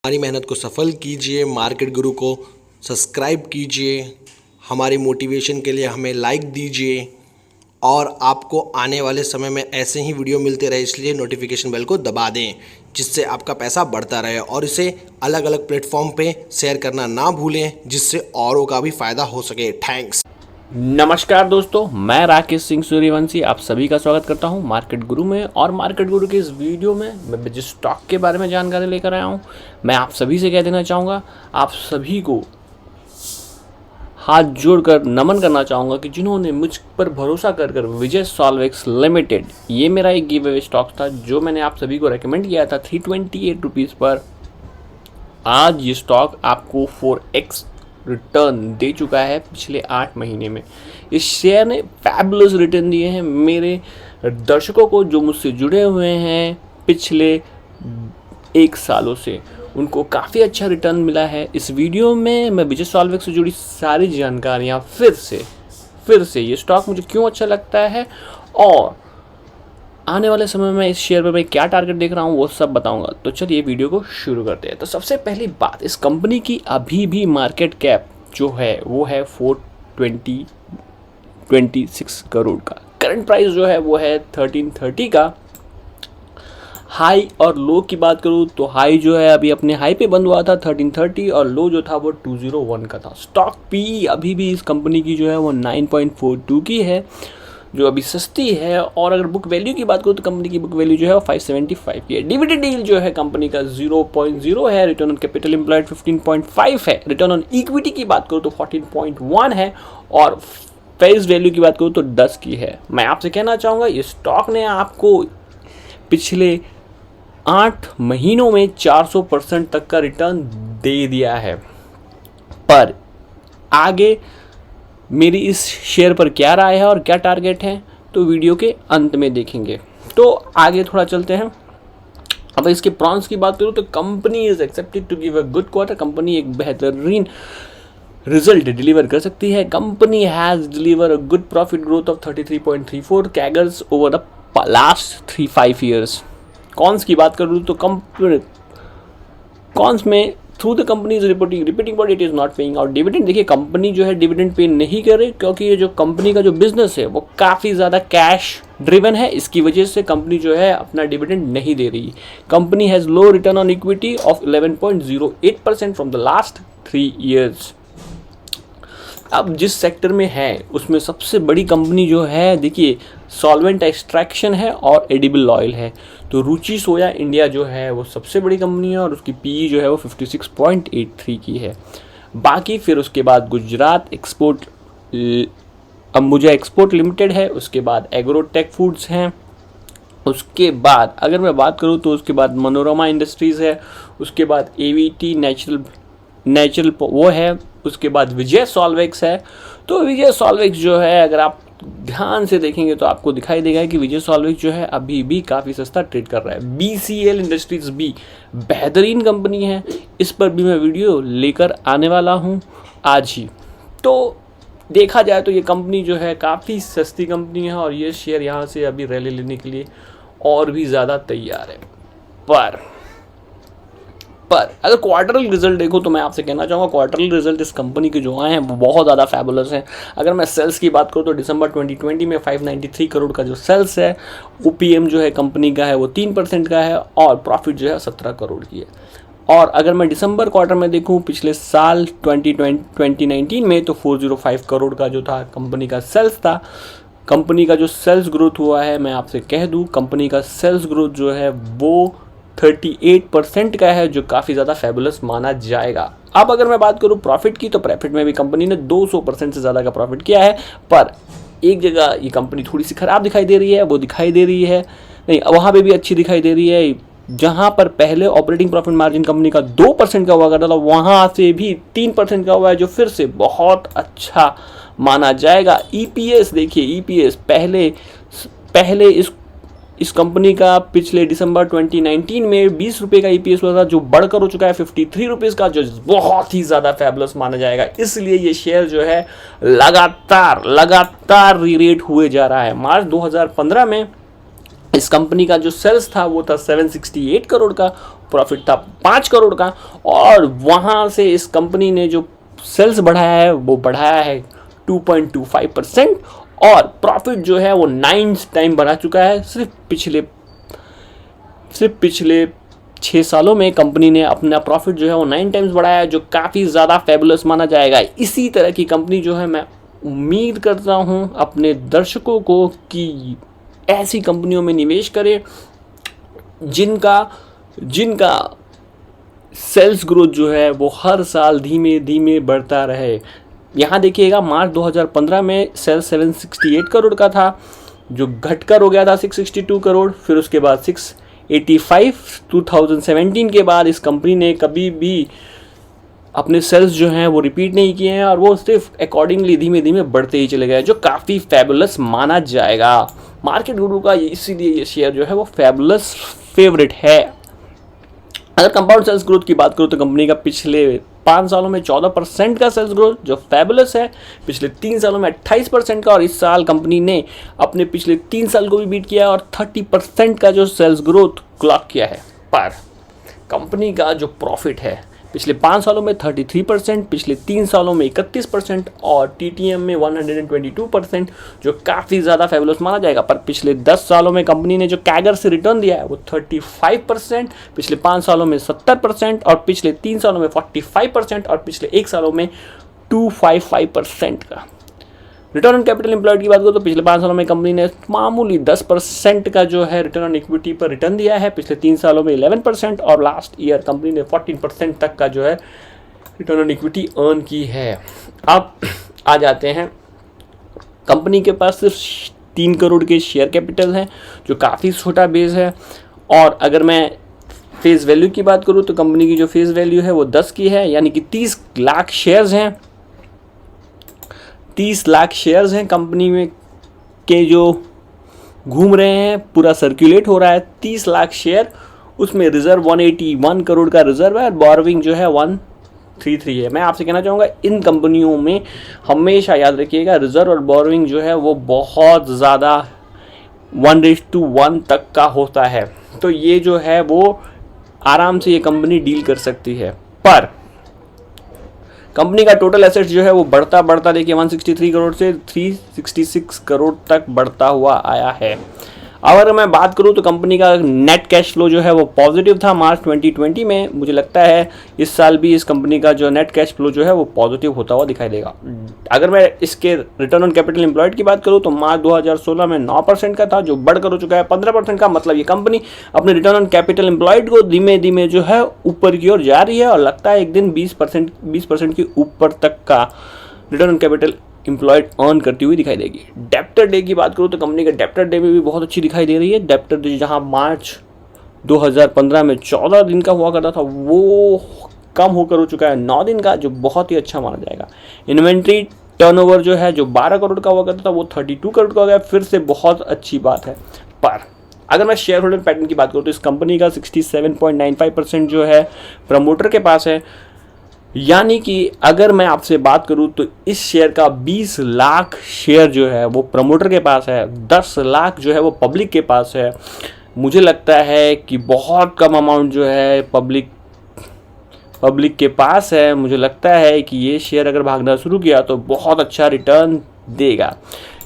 हमारी मेहनत को सफल कीजिए, मार्केट गुरु को सब्सक्राइब कीजिए, हमारी मोटिवेशन के लिए हमें लाइक दीजिए और आपको आने वाले समय में ऐसे ही वीडियो मिलते रहे, इसलिए नोटिफिकेशन बेल को दबा दें जिससे आपका पैसा बढ़ता रहे और इसे अलग अलग प्लेटफॉर्म पे शेयर करना ना भूलें जिससे औरों का भी फ़ायदा हो सके। थैंक्स। नमस्कार दोस्तों, मैं राकेश सिंह सूर्यवंशी आप सभी का स्वागत करता हूं मार्केट गुरु में। और मार्केट गुरु के इस वीडियो में मैं जिस स्टॉक के बारे में जानकारी लेकर आया हूं, मैं आप सभी से कह देना चाहूँगा, आप सभी को हाथ जोड़कर नमन करना चाहूँगा कि जिन्होंने मुझ पर भरोसा कर विजय सॉल्वेक्स लिमिटेड, ये मेरा एक गिव अवे स्टॉक था जो मैंने आप सभी को रेकमेंड किया था 328 रुपीज़ पर। आज ये स्टॉक आपको 4x रिटर्न दे चुका है पिछले 8 महीने में। इस शेयर ने फैबुलस रिटर्न दिए हैं मेरे दर्शकों को जो मुझसे जुड़े हुए हैं पिछले 1 सालों से, उनको काफ़ी अच्छा रिटर्न मिला है। इस वीडियो में मैं विजय सॉल्वेक्स से जुड़ी सारी जानकारियाँ फिर से ये स्टॉक मुझे क्यों अच्छा लगता है और आने वाले समय में इस शेयर पर मैं क्या टारगेट देख रहा हूँ वो सब बताऊंगा। तो चलिए वीडियो को शुरू करते हैं। तो सबसे पहली बात, इस कंपनी की अभी भी मार्केट कैप जो है वो है 426 करोड़ का। करंट प्राइस जो है वो है 1330 का। हाई और लो की बात करूँ तो हाई जो है अभी अपने हाई पे बंद हुआ था 1330 और लो जो था वो 201 का था। स्टॉक पी अभी भी इस कंपनी की जो है वो 9.42 की है, जो अभी सस्ती है। और अगर बुक वैल्यू की बात करूँ तो कंपनी की बुक वैल्यू जो है वो 575 की है। डिविडेंड डील जो है कंपनी का 0.0 है। रिटर्न ऑन कैपिटल एम्प्लॉयड 15.5 है। रिटर्न ऑन इक्विटी की बात करूँ तो 14.1 है और फेस वैल्यू की बात करूँ तो 10 की है। मैं आपसे कहना चाहूँगा ये स्टॉक ने आपको पिछले 8 महीनों में 400% तक का रिटर्न दे दिया है। पर आगे मेरी इस शेयर पर क्या राय है और क्या टारगेट है तो वीडियो के अंत में देखेंगे। तो आगे थोड़ा चलते हैं। अब इसके प्रॉन्स की बात करूँ तो company is expected to give a good quarter. Company एक बेहतरीन रिजल्ट डिलीवर कर सकती है। Company has deliver a good profit growth of 33.34 CAGRs over the last 3-5 years. Cons की बात करूँ तो कॉन्स में though the company is reporting but it is not paying out dividend. देखिए कंपनी जो है डिविडेंड पे नहीं कर रही क्योंकि ये जो कंपनी का जो बिजनेस है वो काफ़ी ज़्यादा कैश ड्रिवन है। इसकी वजह से कंपनी जो है अपना डिविडेंड नहीं दे रही। Company has low return on equity of 11.08% from the last 3 years. अब जिस सेक्टर में है उसमें सबसे बड़ी कंपनी जो है देखिए सॉल्वेंट एक्सट्रैक्शन है और एडिबल ऑयल है। तो रुचि सोया इंडिया जो है वो सबसे बड़ी कंपनी है और उसकी पीई जो है वो 56.83 की है। बाकी फिर उसके बाद Gujarat export Ambuja export limited है, उसके बाद एग्रोटेक फूड्स हैं, उसके बाद अगर मैं बात करूँ तो उसके बाद मनोरमा इंडस्ट्रीज़ है, उसके बाद एवीटी नेचुरल वो है, उसके बाद विजय सॉल्वेक्स है। तो विजय सॉल्वेक्स जो है अगर आप ध्यान से देखेंगे तो आपको दिखाई देगा कि विजय सॉल्वेक्स जो है अभी भी काफ़ी सस्ता ट्रेड कर रहा है। BCL इंडस्ट्रीज भी बेहतरीन कंपनी है, इस पर भी मैं वीडियो लेकर आने वाला हूँ आज ही। तो देखा जाए तो ये कंपनी जो है काफ़ी सस्ती कंपनी है और ये शेयर यहाँ से अभी रैली लेने के लिए और भी ज़्यादा तैयार है। पर अगर क्वार्टरल रिजल्ट देखो तो मैं आपसे कहना चाहूँगा क्वार्टरल रिजल्ट इस कंपनी के जो आए हैं वो बहुत ज़्यादा फैबुलस हैं। अगर मैं सेल्स की बात करूँ तो दिसंबर 2020 में 593 करोड़ का जो सेल्स है, OPM जो है कंपनी का है वो 3% का है और प्रॉफिट जो है 17 करोड़ की है। और अगर मैं दिसंबर क्वार्टर में देखूँ पिछले साल 2019 में तो 405 करोड़ का जो था कंपनी का सेल्स था। कंपनी का जो सेल्स ग्रोथ हुआ है मैं आपसे कह दूँ कंपनी का सेल्स ग्रोथ जो है वो 38% का है, जो काफ़ी ज़्यादा फैबुलस माना जाएगा। अब अगर मैं बात करूँ प्रॉफिट की तो प्रॉफिट में भी कंपनी ने 200% से ज़्यादा का प्रॉफिट किया है। पर एक जगह ये कंपनी थोड़ी सी ख़राब दिखाई दे रही है, वो दिखाई दे रही है नहीं, वहाँ पे भी अच्छी दिखाई दे रही है। जहाँ पर पहले ऑपरेटिंग प्रॉफिट मार्जिन कंपनी का 2% का हुआ करता था वहाँ से भी 3% का हुआ है, जो फिर से बहुत अच्छा माना जाएगा। EPS देखिए, EPS पहले इस कंपनी का पिछले दिसंबर 2019 में 20 रुपये का EPS हुआ था, जो बढ़कर हो चुका है 53 रुपीज़ का, जो बहुत ही ज़्यादा फैबुलस माना जाएगा। इसलिए ये शेयर जो है लगातार रीरेट हुए जा रहा है। मार्च 2015 में इस कंपनी का जो सेल्स था वो था 768 करोड़ का, प्रॉफिट था 5 करोड़ का, और वहाँ से इस कंपनी ने जो सेल्स बढ़ाया है वो बढ़ाया है 2.25%, और प्रॉफिट जो है वो 9 टाइम बढ़ा चुका है। सिर्फ पिछले 6 सालों में कंपनी ने अपना प्रॉफिट जो है वो 9 टाइम्स बढ़ाया है, जो काफ़ी ज़्यादा फेबुलस माना जाएगा। इसी तरह की कंपनी जो है, मैं उम्मीद करता हूँ अपने दर्शकों को कि ऐसी कंपनियों में निवेश करें जिनका सेल्स ग्रोथ जो है वो हर साल धीमे धीमे बढ़ता रहे। यहाँ देखिएगा, मार्च 2015 में सेल्स 768 करोड़ का था, जो घटकर हो गया था 662 करोड़, फिर उसके बाद 685। 2017 के बाद इस कंपनी ने कभी भी अपने सेल्स जो हैं वो रिपीट नहीं किए हैं, और वो सिर्फ अकॉर्डिंगली धीमे धीमे बढ़ते ही चले गए, जो काफ़ी फैबुलस माना जाएगा मार्केट गुरु का। इसीलिए ये शेयर जो है वो फैबुलस फेवरेट है। अगर कंपाउंड सेल्स ग्रोथ की बात करूँ तो कंपनी का पिछले 5 सालों में 14% का सेल्स ग्रोथ, जो फैबुलस है, पिछले 3 सालों में 28% का, और इस साल कंपनी ने अपने पिछले 3 साल को भी बीट किया और 30% का जो सेल्स ग्रोथ क्लॉक किया है। पर कंपनी का जो प्रॉफिट है पिछले 5 सालों में 33%, पिछले 3 सालों में 31%, और TTM में 122%, जो काफ़ी ज़्यादा फेबुलस माना जाएगा। पर पिछले 10 सालों में कंपनी ने जो कैगर से रिटर्न दिया है वो 35%, पिछले 5 सालों में 70%, और पिछले 3 सालों में 45%, और पिछले 1 सालों में 255% का। रिटर्न ऑन कैपिटल एम्प्लॉयड की बात करो तो पिछले 5 सालों में कंपनी ने मामूली 10% का जो है रिटर्न ऑन इक्विटी पर रिटर्न दिया है, पिछले 3 सालों में 11%, और लास्ट ईयर कंपनी ने 14% तक का जो है रिटर्न ऑन इक्विटी अर्न की है। अब आ जाते हैं, कंपनी के पास सिर्फ 3 करोड़ के शेयर कैपिटल हैं, जो काफ़ी छोटा बेस है। और अगर मैं फेस वैल्यू की बात करूँ तो कंपनी की जो फेस वैल्यू है वो 10 की है, यानी कि 30 लाख शेयर्स हैं। 30 लाख शेयर्स हैं कंपनी में के जो घूम रहे हैं, पूरा सर्कुलेट हो रहा है 30 लाख शेयर। उसमें रिजर्व 181 करोड़ का रिजर्व है, और बोरोइंग जो है 133 है। मैं आपसे कहना चाहूँगा इन कंपनियों में हमेशा याद रखिएगा, रिजर्व और बोरोइंग जो है वो बहुत ज़्यादा 1:1 तक का होता है, तो ये जो है वो आराम से ये कंपनी डील कर सकती है। पर कंपनी का टोटल एसेट्स जो है वो बढ़ता बढ़ता देखिए 163 करोड़ से 366 करोड़ तक बढ़ता हुआ आया है। अगर मैं बात करूं तो कंपनी का नेट कैश फ्लो जो है वो पॉजिटिव था मार्च 2020 में। मुझे लगता है इस साल भी इस कंपनी का जो नेट कैश फ्लो जो है वो पॉजिटिव होता हुआ दिखाई देगा। अगर मैं इसके रिटर्न ऑन कैपिटल एम्प्लॉयड की बात करूं तो मार्च 2016 में 9% का था, जो बढ़कर हो चुका है 15% का। मतलब ये कंपनी अपने रिटर्न ऑन कैपिटल एम्प्लॉयड को धीमे धीमे जो है ऊपर की ओर जा रही है, और लगता है एक दिन 20% के ऊपर तक का return on capital employed earn करती हुई दिखाई देगी। डेप्टर डे की बात करूँ तो कंपनी का डेप्टर डे में भी बहुत अच्छी दिखाई दे रही है। डेप्टर डे जहां मार्च 2015 में 14 दिन का हुआ करता था, वो कम होकर हो चुका है 9 दिन का, जो बहुत ही अच्छा माना जाएगा। इन्वेंट्री टर्नओवर जो है जो 12 करोड़ का हुआ करता था वो 32 करोड़ का हो गया, फिर से बहुत अच्छी बात है। पर अगर मैं शेयर होल्डर पैटर्न की बात करूँ तो इस कंपनी का 67.95% जो है प्रमोटर के पास है, यानी कि अगर मैं आपसे बात करूं तो इस शेयर का 20 लाख शेयर जो है वो प्रमोटर के पास है, 10 लाख जो है वो पब्लिक के पास है। मुझे लगता है कि बहुत कम अमाउंट जो है पब्लिक के पास है। मुझे लगता है कि ये शेयर अगर भागना शुरू किया तो बहुत अच्छा रिटर्न देगा।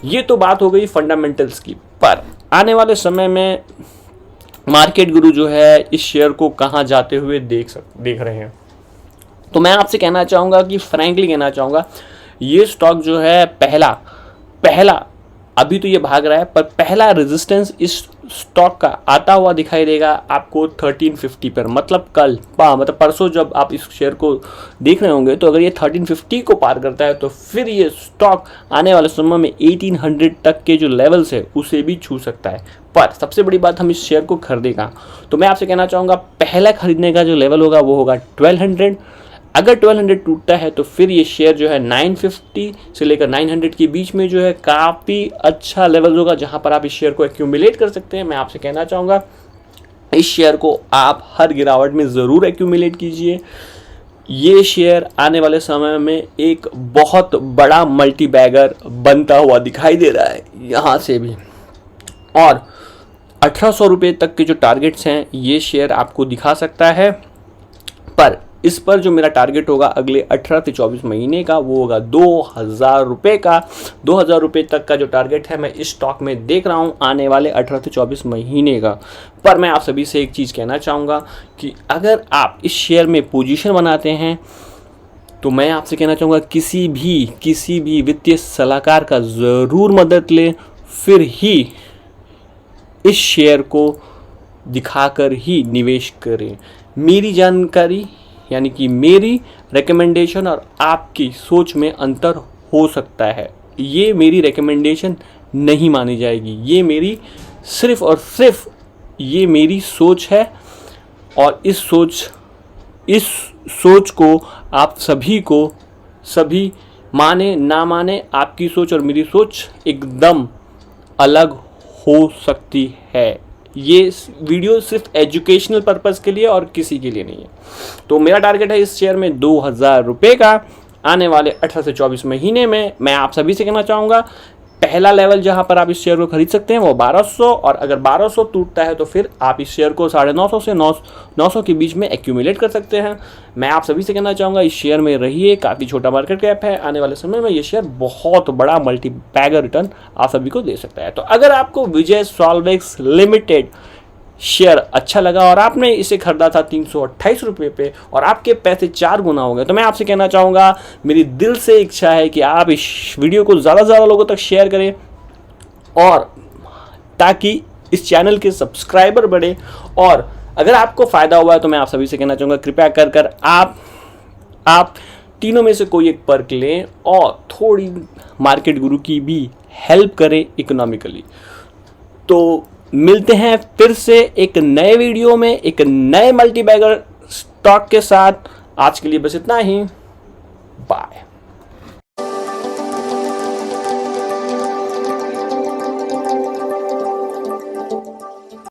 ये तो बात हो गई फंडामेंटल्स की। पर आने वाले समय में मार्केट गुरु जो है इस शेयर को कहाँ जाते हुए देख रहे हैं, तो मैं आपसे कहना चाहूँगा कि फ्रैंकली कहना चाहूँगा, ये स्टॉक जो है पहला अभी तो ये भाग रहा है, पर पहला रेजिस्टेंस इस स्टॉक का आता हुआ दिखाई देगा आपको 1350 पर। मतलब मतलब परसों जब आप इस शेयर को देख रहे होंगे, तो अगर ये 1350 को पार करता है तो फिर ये स्टॉक आने वाले समय में 1800 तक के जो लेवल्स है उसे भी छू सकता है। पर सबसे बड़ी बात, हम इस शेयर को खरीदेगा, तो मैं आपसे कहना चाहूँगा पहला खरीदने का जो लेवल होगा वो होगा 1200। अगर 1200 टूटता है तो फिर ये शेयर जो है 950 से लेकर 900 के बीच में जो है काफ़ी अच्छा लेवल होगा, जहां पर आप इस शेयर को एक्यूमुलेट कर सकते हैं। मैं आपसे कहना चाहूँगा इस शेयर को आप हर गिरावट में ज़रूर एक्यूमुलेट कीजिए। ये शेयर आने वाले समय में एक बहुत बड़ा मल्टी बैगर बनता हुआ दिखाई दे रहा है यहाँ से भी। और 1800 रुपये तक के जो टारगेट्स हैं ये शेयर आपको दिखा सकता है, पर इस पर जो मेरा टारगेट होगा अगले 18 से 24 महीने का वो होगा 2000 रुपये का। 2000 रुपये तक का जो टारगेट है मैं इस स्टॉक में देख रहा हूँ आने वाले 18 से 24 महीने का। पर मैं आप सभी से एक चीज़ कहना चाहूँगा कि अगर आप इस शेयर में पोजीशन बनाते हैं तो मैं आपसे कहना चाहूँगा किसी भी वित्तीय सलाहकार का ज़रूर मदद लें, फिर ही इस शेयर को दिखाकर ही निवेश करें। मेरी जानकारी यानी कि मेरी रिकमेंडेशन और आपकी सोच में अंतर हो सकता है, ये मेरी रिकमेंडेशन नहीं मानी जाएगी, ये मेरी सिर्फ़ और सिर्फ ये मेरी सोच है। और इस सोच को आप सभी माने ना माने, आपकी सोच और मेरी सोच एकदम अलग हो सकती है। ये वीडियो सिर्फ एजुकेशनल पर्पस के लिए और किसी के लिए नहीं है। तो मेरा टारगेट है इस शेयर में 2000 रुपये का आने वाले 18 से 24 महीने में। मैं आप सभी से कहना चाहूँगा पहला लेवल जहाँ पर आप इस शेयर को खरीद सकते हैं वो 1200, और अगर 1200 टूटता है तो फिर आप इस शेयर को 950 से 900 के बीच में एक्यूमुलेट कर सकते हैं। मैं आप सभी से कहना चाहूँगा इस शेयर में रहिए, काफ़ी छोटा मार्केट कैप है, आने वाले समय में ये शेयर बहुत बड़ा मल्टी बैगर रिटर्न आप सभी को दे सकता है। तो अगर आपको विजय सॉल्वेक्स लिमिटेड शेयर अच्छा लगा और आपने इसे खरीदा था 328 रुपये पे और आपके पैसे 4 गुना हो गए, तो मैं आपसे कहना चाहूँगा मेरी दिल से इच्छा है कि आप इस वीडियो को ज़्यादा से ज़्यादा लोगों तक शेयर करें, और ताकि इस चैनल के सब्सक्राइबर बढ़े। और अगर आपको फ़ायदा हुआ है तो मैं आप सभी से कहना चाहूँगा कृपया कर आप तीनों में से कोई एक पर्क लें और थोड़ी मार्केट गुरु की भी हेल्प करें इकोनॉमिकली। तो मिलते हैं फिर से एक नए वीडियो में एक नए मल्टी बैगर स्टॉक के साथ। आज के लिए बस इतना ही।